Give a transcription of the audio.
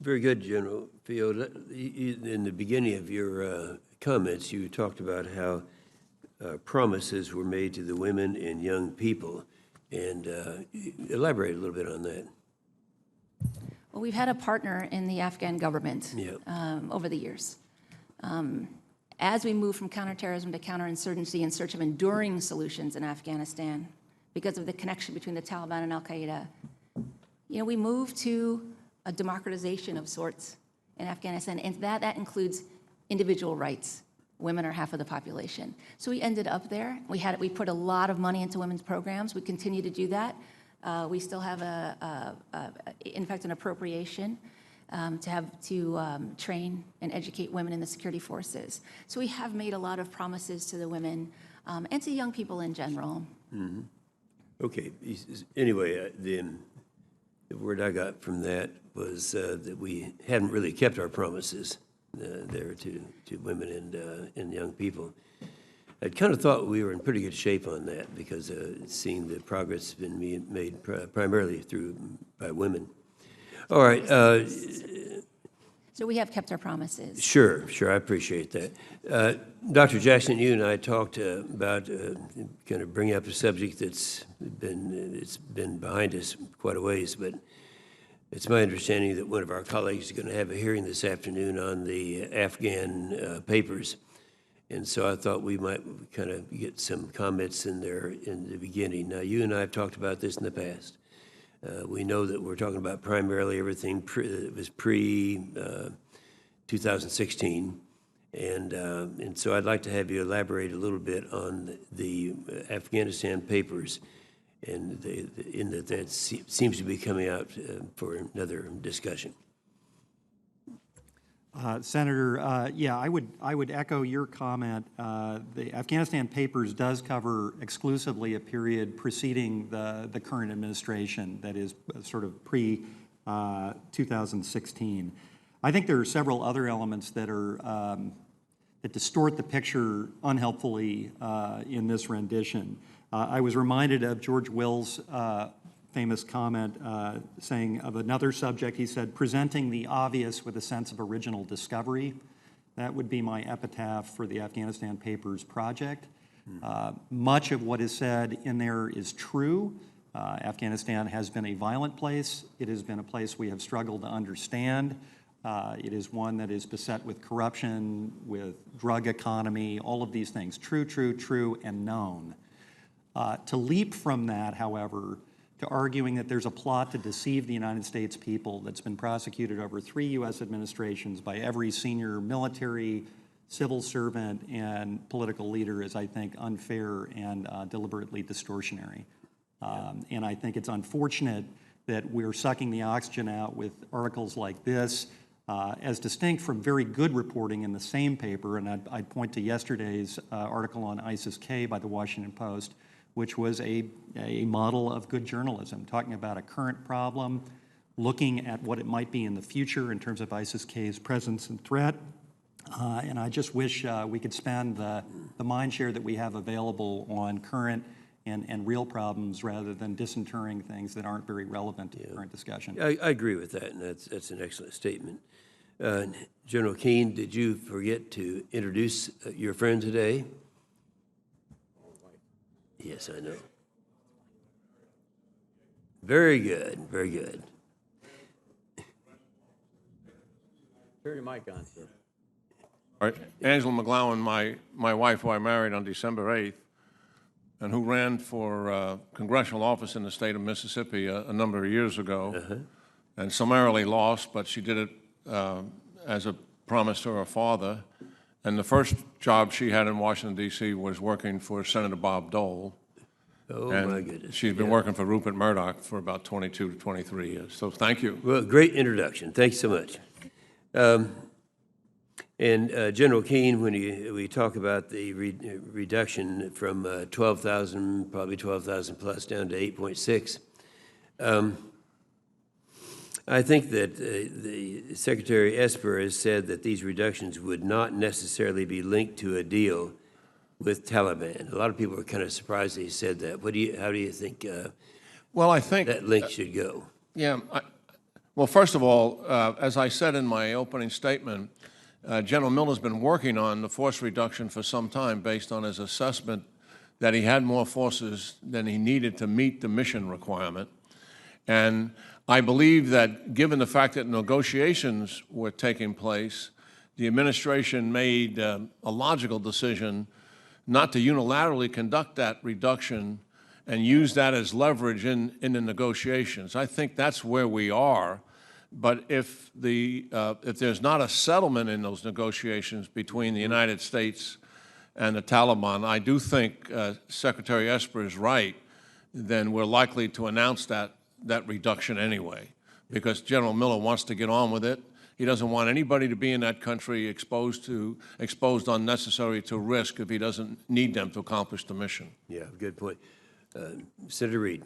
Very good, General Field. In the beginning of your comments, you talked about how promises were made to the women and young people, and elaborate a little bit on that. Well, we've had a partner in the Afghan government over the years. As we move from counterterrorism to counterinsurgency in search of enduring solutions in Afghanistan, because of the connection between the Taliban and Al-Qaeda, we moved to a democratization of sorts in Afghanistan, and that includes individual rights. Women are half of the population. So we ended up there. We put a lot of money into women's programs. We continue to do that. We still have, in fact, an appropriation to train and educate women in the security forces. So we have made a lot of promises to the women and to young people in general. Mm-hmm. Okay. Anyway, the word I got from that was that we hadn't really kept our promises there to women and young people. I kind of thought we were in pretty good shape on that because seeing the progress has been made primarily by women. All right. So we have kept our promises. Sure, I appreciate that. Dr. Jackson, you and I talked about kind of bringing up a subject it's been behind us quite a ways, but it's my understanding that one of our colleagues is going to have a hearing this afternoon on the Afghan papers. And so I thought we might kind of get some comments in there in the beginning. Now, you and I have talked about this in the past. We know that we're talking about primarily everything that was pre-2016. And so I'd like to have you elaborate a little bit on the Afghanistan papers, and in that seems to be coming out for another discussion. Senator, I would echo your comment. The Afghanistan papers does cover exclusively a period preceding the current administration, that is sort of pre-2016. I think there are several other elements that are that distort the picture unhelpfully in this rendition. I was reminded of George Will's famous comment saying of another subject, he said, presenting the obvious with a sense of original discovery. That would be my epitaph for the Afghanistan Papers project. Much of what is said in there is true. Afghanistan has been a violent place. It has been a place we have struggled to understand. It is one that is beset with corruption, with drug economy, all of these things. True, and known. To leap from that, however, to arguing that there's a plot to deceive the United States people that's been prosecuted over 3 U.S. administrations by every senior military, civil servant, and political leader is, I think, unfair and deliberately distortionary. And I think it's unfortunate that we're sucking the oxygen out with articles like this, as distinct from very good reporting in the same paper. And I'd point to yesterday's article on ISIS-K by the Washington Post, which was a model of good journalism, talking about a current problem, looking at what it might be in the future in terms of ISIS-K's presence and threat. And I just wish we could spend the mind share that we have available on current and real problems rather than disinterring things that aren't very relevant to the current discussion. I agree with that, and that's an excellent statement. General Keane, did you forget to introduce your friend today? Yes, I know. Very good. Turn your mic on, sir. All right. Angela McGlowan, my wife, who I married on December 8th, and who ran for congressional office in the state of Mississippi a number of years ago, and summarily lost, but she did it as a promise to her father. And the first job she had in Washington, D.C. was working for Senator Bob Dole. Oh, and my goodness. She's been working for Rupert Murdoch for about 22 to 23 years. So thank you. Well, great introduction. Thanks so much. And General Keane, when we talk about the reduction from 12,000, probably 12,000 plus, down to 8.6, I think that the Secretary Esper has said that these reductions would not necessarily be linked to a deal with Taliban. A lot of people are kind of surprised that he said that. How do you think Well, I think that link should go? Yeah, Well, first of all, as I said in my opening statement, General Miller's been working on the force reduction for some time based on his assessment that he had more forces than he needed to meet the mission requirement. And I believe that given the fact that negotiations were taking place, the administration made a logical decision not to unilaterally conduct that reduction and use that as leverage in the negotiations. I think that's where we are. But if there's not a settlement in those negotiations between the United States and the Taliban, I do think Secretary Esper is right, then we're likely to announce that reduction anyway, because General Miller wants to get on with it. He doesn't want anybody to be in that country exposed unnecessarily to risk if he doesn't need them to accomplish the mission. Yeah, good point. Senator Reid.